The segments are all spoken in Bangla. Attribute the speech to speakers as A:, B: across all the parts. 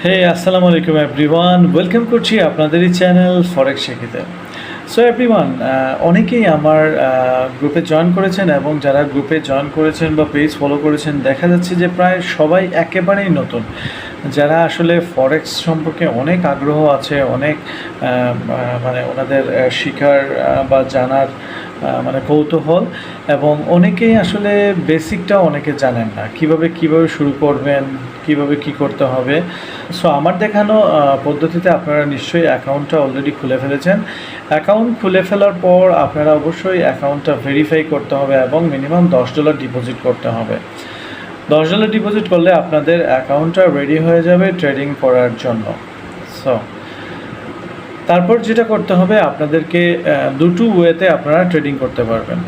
A: হে আসসালামু আলাইকুম এভরিওয়ান, ওয়েলকাম করছি আপনাদের এই চ্যানেল ফরেক্স শিখিতে। সো এভরিওয়ান, অনেকেই আমার গ্রুপে জয়েন করেছেন এবং যারা গ্রুপে জয়েন করেছেন বা পেজ ফলো করেছেন দেখা যাচ্ছে যে প্রায় সবাই একেবারেই নতুন, যারা আসলে ফরেক্স সম্পর্কে অনেক আগ্রহ আছে, অনেক মানে ওনাদের শিখার বা জানার মানে কৌতূহল, এবং অনেকেই আসলে বেসিকটা অনেকে জানেন না, কিভাবে শুরু করবেন, কিভাবে কি করতে হবে। সো আমার দেখানো পদ্ধতিতে আপনারা নিশ্চয়ই অ্যাকাউন্টটা অলরেডি খুলে ফেলেছেন। অ্যাকাউন্ট খুলে ফেলার পর আপনারা অবশ্যই অ্যাকাউন্টটা ভেরিফাই করতে হবে এবং মিনিমাম $10 ডিপোজিট করতে হবে। $10 ডিপোজিট করলে আপনাদের অ্যাকাউন্টটা রেডি হয়ে যাবে ট্রেডিং করার জন্য। সো তারপর যেটা করতে হবে, আপনাদেরকে দুটো ওয়েতে আপনারা ট্রেডিং করতে পারবেন।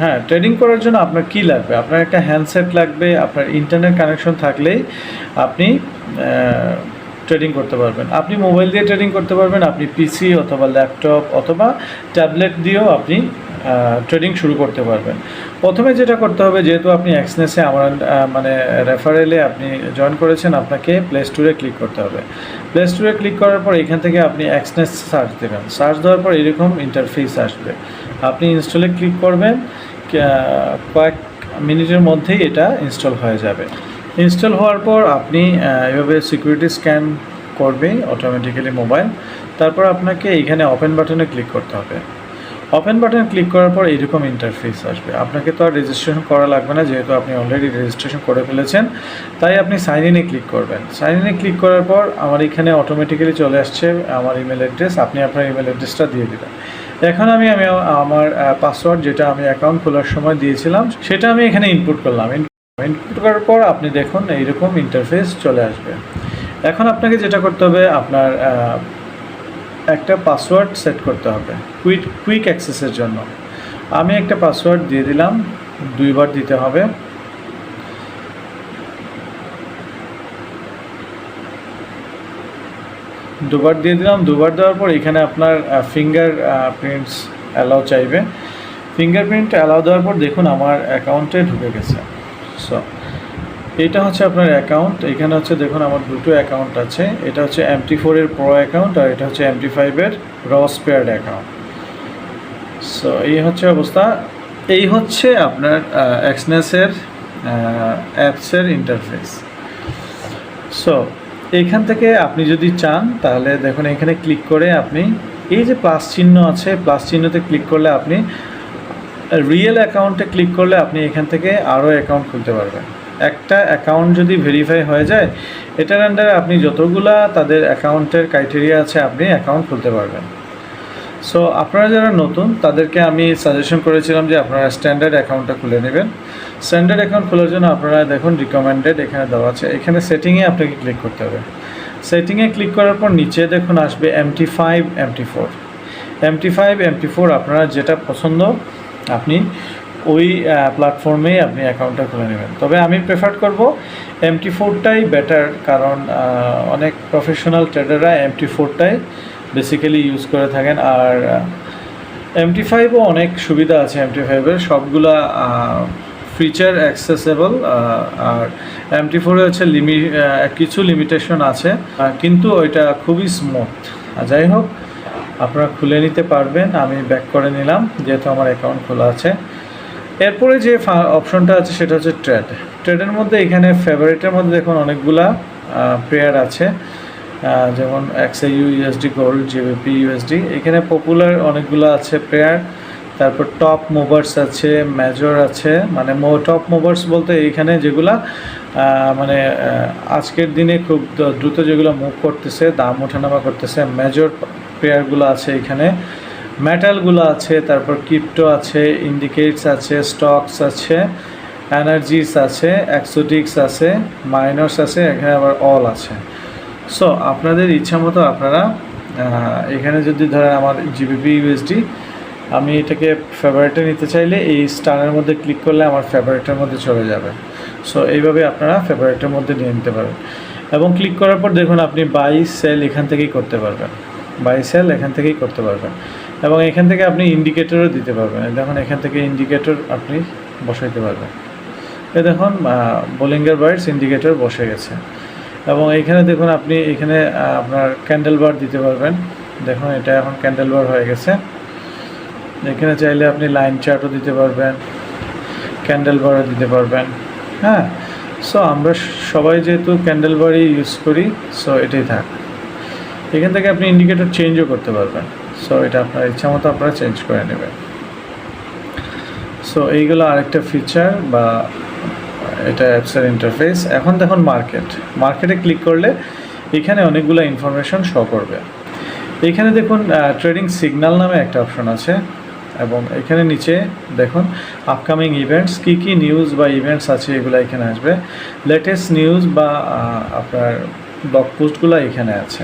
A: হ্যাঁ, ট্রেডিং করার জন্য আপনার কী লাগবে? আপনার একটা হ্যান্ডসেট লাগবে, আপনার ইন্টারনেট কানেকশন থাকলেই আপনি ট্রেডিং করতে পারবেন। আপনি মোবাইল দিয়ে ট্রেডিং করতে পারবেন, আপনি পিসি অথবা ল্যাপটপ অথবা ট্যাবলেট দিয়েও আপনি ট্রেডিং শুরু করতে পারবেন। প্রথমে যেটা করতে হবে, যেহেতু আপনি এক্সনেসে আমার মানে রেফারেলে আপনি জয়েন করেছেন, আপনাকে প্লে স্টোরে ক্লিক করতে হবে। প্লে স্টোরে ক্লিক করার পর এখান থেকে আপনি এক্সনেস সার্চ দেবেন। সার্চ দেওয়ার পর এরকম ইন্টারফেস আসবে, আপনি ইনস্টলে ক্লিক করবেন। কয়েক মিনিটের মধ্যেই এটা ইনস্টল হয়ে যাবে। ইনস্টল হওয়ার পর আপনি এভাবে সিকিউরিটি স্ক্যান করবে অটোমেটিক্যালি মোবাইল। তারপর আপনাকে এইখানে ওপেন বাটনে ক্লিক করতে হবে। ওপেন বাটন ক্লিক করার পর এরকম ইন্টারফেস আসবে। আপনাকে তো আর রেজিস্ট্রেশন করা লাগবে না, যেহেতু আপনি অলরেডি রেজিস্ট্রেশন করে ফেলেছেন, তাই আপনি সাইন ইনে ক্লিক করবেন। সাইন ইনে ক্লিক করার পর আমার এখানে অটোমেটিক্যালি চলে আসছে আমার ইমেল অ্যাড্রেস। আপনি আপনার ইমেল অ্যাড্রেসটা দিয়ে দেবেন। এখন আমি আমার পাসওয়ার্ড, যেটা আমি অ্যাকাউন্ট খোলার সময় দিয়েছিলাম, সেটা আমি এখানে ইনপুট করলাম। ইনপুট করার পর আপনি দেখুন এইরকম ইন্টারফেস চলে আসবে। এখন আপনাকে যেটা করতে হবে, আপনার একটা পাসওয়ার্ড সেট করতে হবে কুইক অ্যাক্সেসের জন্য। আমি একটা পাসওয়ার্ড দিয়ে দিলাম, 2বার দিতে হবে। দুবার দিয়ে দিলাম। দুবার দেওয়ার পর এখানে আপনার ফিঙ্গার প্রিন্টস অ্যালাউ চাইবে। ফিঙ্গারপ্রিন্ট অ্যালাউ দেওয়ার পর দেখুন আমার অ্যাকাউন্টে ঢুকে গেছে। সো এটা হচ্ছে আপনার অ্যাকাউন্ট। এখানে হচ্ছে দেখুন আমার দুটো অ্যাকাউন্ট আছে। এটা হচ্ছে MT4 এর প্রো অ্যাকাউন্ট আর এটা হচ্ছে MT5 এর র স্পেয়ার্ড অ্যাকাউন্ট। সো এই হচ্ছে অবস্থা। এই হচ্ছে আপনার এক্সনেসের অ্যাপসের ইন্টারফেস। সো এইখান থেকে আপনি যদি চান তাহলে দেখুন এখানে ক্লিক করে আপনি এই যে প্লাস চিহ্ন আছে, প্লাস চিহ্নতে ক্লিক করলে আপনি রিয়েল অ্যাকাউন্টে ক্লিক করলে আপনি এখান থেকে আরও অ্যাকাউন্ট খুলতে পারবেন। একটা অ্যাকাউন্ট যদি ভেরিফাই হয়ে যায়, এটার আন্ডারে আপনি যতগুলা তাদের অ্যাকাউন্টের ক্রাইটেরিয়া আছে আপনি অ্যাকাউন্ট খুলতে পারবেন। সো আপনারা যারা নতুন তাদেরকে আমি সাজেশন করেছিলাম যে আপনারা স্ট্যান্ডার্ড অ্যাকাউন্টটা খুলে নেবেন। স্ট্যান্ডার্ড অ্যাকাউন্ট খোলার জন্য আপনারা দেখুন রিকমেন্ডেড এখানে দেওয়া আছে, এখানে সেটিংয়ে আপনাকে ক্লিক করতে হবে। সেটিংয়ে ক্লিক করার পর নিচে দেখুন আসবে MT5 MT4। MT5 MT4 আপনারা যেটা পছন্দ আপনি ওই প্ল্যাটফর্মেই আপনি অ্যাকাউন্টটা খুলে নেবেন। তবে আমি প্রেফার করব MT4টাই বেটার, কারণ অনেক প্রফেশনাল ট্রেডাররা MT4টাই বেসিক্যালি ইউজ করে থাকেন। আর MT5ও অনেক সুবিধা আছে, MT5-এর সবগুলা ফিচার অ্যাক্সেসেবল। আর MT4-এ হচ্ছে কিছু লিমিটেশন আছে, কিন্তু ওইটা খুবই স্মুথ। যাই হোক, আপনারা খুলে নিতে পারবেন। আমি ব্যাক করে নিলাম যেহেতু আমার অ্যাকাউন্ট খোলা আছে। এরপরে যে অপশনটা আছে সেটা হচ্ছে ট্রেডের মধ্যে এখানে ফেভারিটের মধ্যে দেখুন অনেকগুলা পেয়ার আছে, যেমন XAUUSD গোল্ড, GBP USD। এখানে পপুলার অনেকগুলো আছে পেয়ার। তারপর টপ মুভার্স আছে, মেজর আছে। মানে টপ মুভার্স বলতে এইখানে যেগুলা মানে আজকের দিনে খুব দ্রুত যেগুলো মুভ করতেছে, দাম ওঠানামা করতেছে, মেজর পেয়ারগুলো আছে এখানে। মেটালগুলো আছে, তারপর ক্রিপ্টো আছে, ইন্ডিকেটস আছে, স্টকস আছে, এনার্জিস আছে, এক্সোটিক্স আছে, মাইনর্স আছে, এখানে আবার অল আছে। সো আপনাদের ইচ্ছা মতো আপনারা এখানে যদি ধরেন আমার GBP USD, আমি এটাকে ফেভারিটে নিতে চাইলে এই স্টারের মধ্যে ক্লিক করলে আমার ফেভারিটের মধ্যে চলে যাবে। সো এইভাবে আপনারা ফেভারিটের মধ্যে নিয়ে নিতে পারেন। এবং ক্লিক করার পর দেখুন আপনি বাই সেল এখান থেকেই করতে পারবেন, বাই সেল এখান থেকেই করতে পারবেন। এবং এখান থেকে আপনি ইন্ডিকেটরও দিতে পারবেন। দেখুন এখান থেকে ইন্ডিকেটর আপনি বসাইতে পারবেন। এই দেখুন বোলিঙ্গার বার্ডস ইন্ডিকেটর বসে গেছে। এবং এইখানে দেখুন আপনি এখানে আপনার ক্যান্ডেল বার দিতে পারবেন। দেখুন এটা এখন ক্যান্ডেল বার হয়ে গেছে। এখানে চাইলে আপনি লাইন চার্টও দিতে পারবেন, ক্যান্ডেল বারও দিতে পারবেন। হ্যাঁ, সো আমরা সবাই যেহেতু ক্যান্ডেল বারই ইউজ করি, সো এটাই থাক। এখান থেকে আপনি ইন্ডিকেটর চেঞ্জও করতে পারবেন। সো এটা আপনার ইচ্ছা মতো আপনারা চেঞ্জ করে নেবেন। সো এইগুলো আরেকটা ফিচার বা এটা অ্যাপসের ইন্টারফেস। এখন দেখুন মার্কেটে ক্লিক করলে এখানে অনেকগুলো ইনফরমেশন শো করবে। এইখানে দেখুন ট্রেডিং সিগন্যাল নামে একটা অপশন আছে, এবং এখানে নিচে দেখুন আপকামিং ইভেন্টস, কী কী নিউজ বা ইভেন্টস আছে এগুলো এখানে আসবে। লেটেস্ট নিউজ বা আপনার ব্লগ পোস্টগুলো এখানে আছে।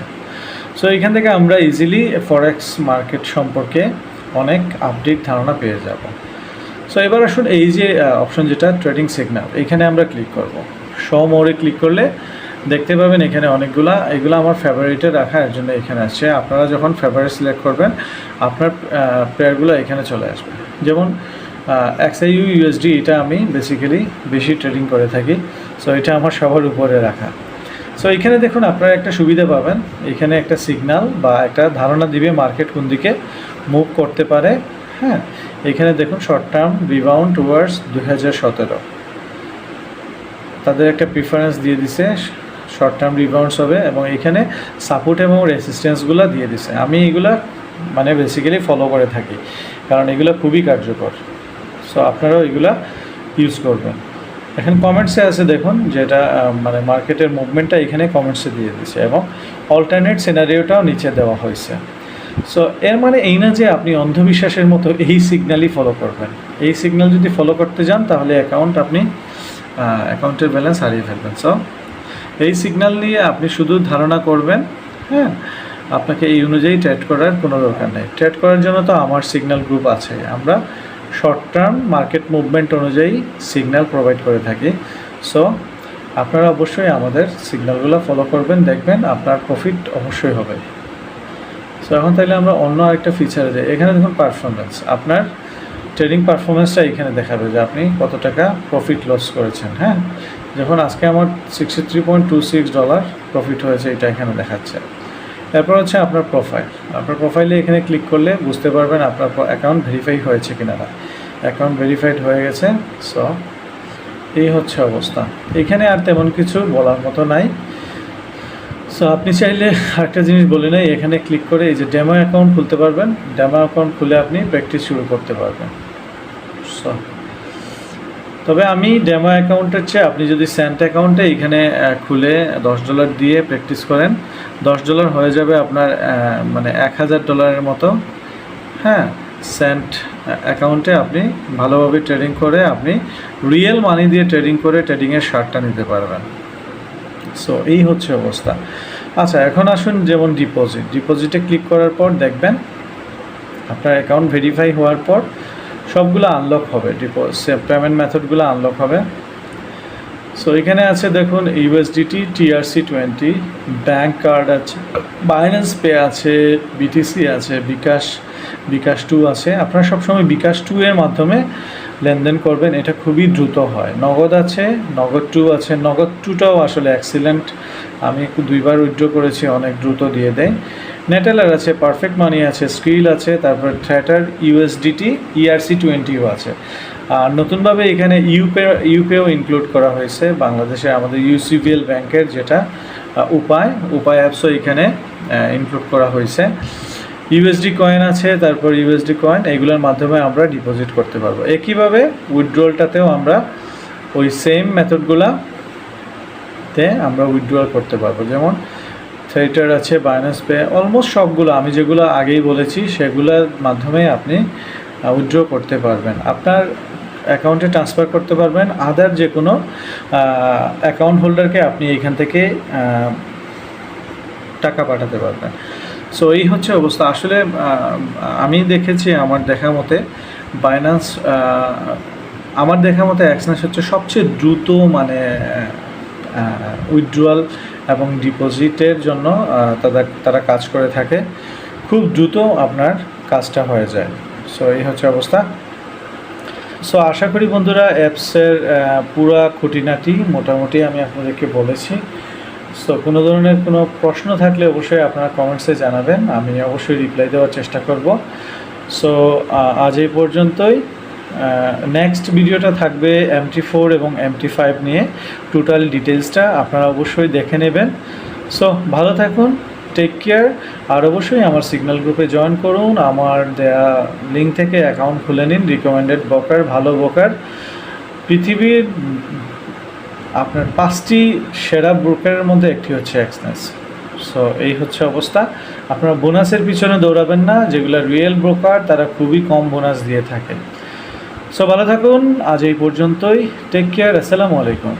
A: সো এখান থেকে আমরা ইজিলি ফরেক্স মার্কেট সম্পর্কে অনেক আপডেট ধারণা পেয়ে যাব। সো এবার আসুন এই যে অপশন যেটা ট্রেডিং সিগন্যাল, এখানে আমরা ক্লিক করব। শো মোরে ক্লিক করলে দেখতে পাবেন এখানে এগুলো আমার ফেভারিটে রাখা, এর জন্য এখানে আসছে। আপনারা যখন ফেভারিট সিলেক্ট করবেন আপনার পেয়ারগুলো এখানে চলে আসবে। যেমন XAUUSD, এটা আমি বেসিক্যালি বেশি ট্রেডিং করে থাকি, সো এটা আমার সবার উপরে রাখা। সো এখানে দেখুন আপনারা একটা সুবিধা পাবেন, এখানে একটা সিগন্যাল বা একটা ধারণা দিবে মার্কেট কোন দিকে মুভ করতে পারে। হ্যাঁ, এখানে দেখুন শর্ট টার্ম রিবাউন্ড টুয়ার্ডস 2017, তাদের একটা প্রিফারেন্স দিয়ে দিছে শর্ট টার্ম রিবাউন্ডস হবে, এবং এখানে সাপোর্ট এবং রেসিস্ট্যান্সগুলো দিয়ে দিছে। আমি এগুলা মানে বেসিক্যালি ফলো করে থাকি, কারণ এগুলো খুবই কার্যকর। সো আপনারাও এগুলা ইউজ করবেন। এখন কমেন্টসে আছে দেখুন, যেটা মানে মার্কেটের মুভমেন্টটা এখানে কমেন্টসে দিয়ে দিছে, এবং অল্টারনেট সিনারিওটাও নিচে দেওয়া হয়েছে। সো এর মানে এই না যে আপনি অন্ধবিশ্বাসের মতো এই সিগন্যালই ফলো করবেন। এই সিগন্যাল যদি ফলো করতে যান তাহলে অ্যাকাউন্টের ব্যালেন্স হারিয়ে ফেলবেন। সো এই সিগন্যাল নিয়ে আপনি শুধু ধারণা করবেন। হ্যাঁ, আপনাকে এই অনুযায়ী ট্রেড করার কোনো দরকার নেই। ট্রেড করার জন্য তো আমার সিগন্যাল গ্রুপ আছে, আমরা শর্ট টার্ম মার্কেট মুভমেন্ট অনুযায়ী সিগন্যাল প্রোভাইড করে থাকি। সো আপনারা অবশ্যই আমাদের সিগন্যালগুলো ফলো করবেন, দেখবেন আপনার প্রফিট অবশ্যই হবে। সো এখন তাহলে আমরা অন্য আরেকটা ফিচারে যাই। এখানে দেখুন পারফরমেন্স, আপনার ট্রেডিং পারফরমেন্সটা এখানে দেখাবে যে আপনি কত টাকা প্রফিট লস করেছেন। হ্যাঁ, যখন আজকে আমার $63.26 প্রফিট হয়েছে, এটা এখানে দেখাচ্ছে। এরপর হচ্ছে আপনার প্রোফাইল। আপনার প্রোফাইলে এখানে ক্লিক করলে বুঝতে পারবেন আপনার অ্যাকাউন্ট ভেরিফাই হয়েছে কিনা না। অ্যাকাউন্ট ভেরিফাইড হয়ে গেছে। সো এই হচ্ছে অবস্থা। এখানে আর তেমন কিছু বলার মতো নাই। সো আপনি চাইলে আরেকটা জিনিস বলে নেই, এখানে ক্লিক করে এই যে ডেমো অ্যাকাউন্ট খুলতে পারবেন। ডেমো অ্যাকাউন্ট খুলে আপনি প্র্যাকটিস শুরু করতে পারবেন। সো তবে আমি ডেমো অ্যাকাউন্টের চেয়ে আপনি যদি সেন্ট অ্যাকাউন্টে এখানে খুলে $10 দিয়ে প্র্যাকটিস করেন, $10 হয়ে যাবে আপনার মানে $1000 মতো। হ্যাঁ, সেন্ট অ্যাকাউন্টে আপনি ভালোভাবে ট্রেডিং করে আপনি রিয়েল মানি দিয়ে ট্রেডিং করে ট্রেডিংয়ের স্বাদটা নিতে পারবেন। সো এই হচ্ছে অবস্থা। আচ্ছা, এখন আসুন যেমন ডিপোজিটে ক্লিক করার পর দেখবেন আপনার অ্যাকাউন্ট ভেরিফাই হওয়ার পর সবগুলো আনলক হবে, পেমেন্ট মেথডগুলো আনলক হবে। সো এখানে আছে দেখুন USDT, TRC20, ব্যাঙ্ক কার্ড আছে, বাইন্যান্স পে আছে, BTC আছে, বিকাশ 2 আছে। আপনারা সবসময় বিকাশ 2 এর মাধ্যমে লেনদেন করবেন, এটা খুবই দ্রুত হয়। নগদ আছে, নগদ 2 আছে। নগদ 2টাও আসলে এক্সিলেন্ট, আমি 2বার উইথড্র করেছি, অনেক দ্রুত দিয়ে দেয়। নেটেলার আছে, পারফেক্ট মানি আছে, স্ক্রিল আছে, তারপর থ্রেটার, USDT, ERC20ও আছে। আর নতুনভাবে এখানে ইউপেও ইনক্লুড করা হয়েছে, বাংলাদেশে আমাদের UCBL ব্যাংকের যেটা উপায় অ্যাপসও এখানে ইনক্লুড করা হয়েছে। USD কয়েন আছে, তারপর USD কয়েন, এগুলোর মাধ্যমে আমরা ডিপোজিট করতে পারবো। একইভাবে উইথড্রলটাতেও আমরা ওই সেম মেথডগুলোতে আমরা উইথড্রল করতে পারবো। যেমন থ্রেটার আছে, বাইন্যান্স পে, অলমোস্ট সবগুলো আমি যেগুলো আগেই বলেছি সেগুলোর মাধ্যমে আপনি উইথড্র করতে পারবেন। আপনার অ্যাকাউন্টে ট্রান্সফার করতে পারবেন, আদার যে কোনো অ্যাকাউন্ট হোল্ডারকে আপনি এখান থেকে টাকা পাঠাতে পারবেন। সো এই হচ্ছে অবস্থা। আসলে আমি দেখেছি আমার দেখা মতে Exness হচ্ছে সবচেয়ে দ্রুত মানে উইথড্রয়াল এবং ডিপোজিটের জন্য তারা কাজ করে থাকে, খুব দ্রুত আপনার কাজটা হয়ে যায়। সো এই হচ্ছে অবস্থা। সো আশা করি বন্ধুরা অ্যাপসের পুরা খুঁটিনাটি মোটামুটি আমি আপনাদেরকে বলেছি। সো কোনো ধরনের কোনো প্রশ্ন থাকলে অবশ্যই আপনারা কমেন্টসে জানাবেন, আমি অবশ্যই রিপ্লাই দেওয়ার চেষ্টা করব। সো আজ এই পর্যন্তই। নেক্সট ভিডিওটা থাকবে MT4 এবং MT5 নিয়ে, টোটাল ডিটেলসটা আপনারা অবশ্যই দেখে নেবেন। সো ভালো থাকুন, টেক কেয়ার। আর অবশ্যই আমার সিগন্যাল গ্রুপে জয়েন করুন, আমার দেয়া লিঙ্ক থেকে অ্যাকাউন্ট খুলে নিন। রিকমেন্ডেড ব্রোকার, ভালো ব্রোকার, পৃথিবীর আপনার 5টি সেরা ব্রোকারের মধ্যে একটি হচ্ছে এক্সনেস। সো এই হচ্ছে অবস্থা। আপনারা বোনাসের পিছনে দৌড়াবেন না, যেগুলো রিয়েল ব্রোকার তারা খুবই কম বোনাস দিয়ে থাকে। সো ভালো থাকুন, আজ এই পর্যন্তই। টেক কেয়ার, আসসালামু আলাইকুম।